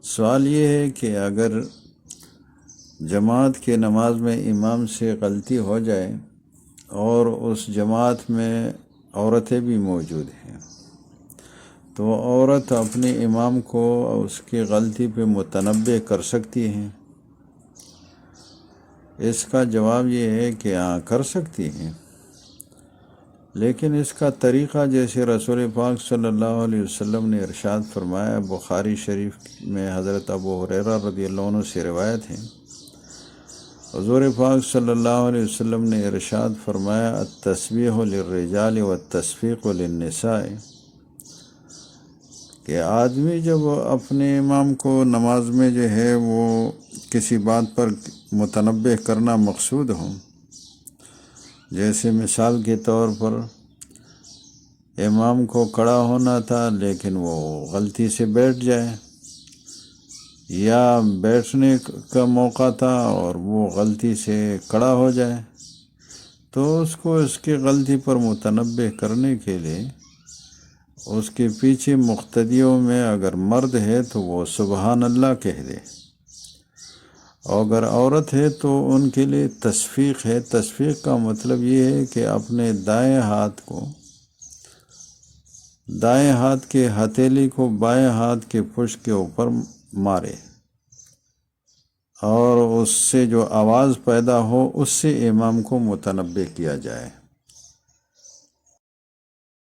سوال یہ ہے کہ اگر جماعت کی نماز میں امام سے غلطی ہو جائے اور اس جماعت میں عورتیں بھی موجود ہیں، تو عورت اپنے امام کو اس کی غلطی پہ متنبہ کر سکتی ہیں؟ اس کا جواب یہ ہے کہ ہاں، کر سکتی ہیں، لیکن اس کا طریقہ جیسے رسول پاک صلی اللہ علیہ وسلم نے ارشاد فرمایا، بخاری شریف میں حضرت ابو ہریرہ رضی اللہ عنہ سے روایت ہے، حضور پاک صلی اللہ علیہ وسلم نے ارشاد فرمایا، التسبیح للرجال والتصفیق للنساء، کہ آدمی جب اپنے امام کو نماز میں جو ہے وہ کسی بات پر متنبہ کرنا مقصود ہو، جیسے مثال کے طور پر امام کو کھڑا ہونا تھا لیکن وہ غلطی سے بیٹھ جائے، یا بیٹھنے کا موقع تھا اور وہ غلطی سے کھڑا ہو جائے، تو اس کو اس کی غلطی پر متنبہ کرنے کے لیے اس کے پیچھے مقتدیوں میں اگر مرد ہے تو وہ سبحان اللہ کہہ دے، اور اگر عورت ہے تو ان کے لیے تصفیق ہے۔ تصفیق کا مطلب یہ ہے کہ اپنے دائیں ہاتھ کے ہتھیلی کو بائیں ہاتھ کے پشت کے اوپر مارے، اور اس سے جو آواز پیدا ہو اس سے امام کو متنبہ کیا جائے۔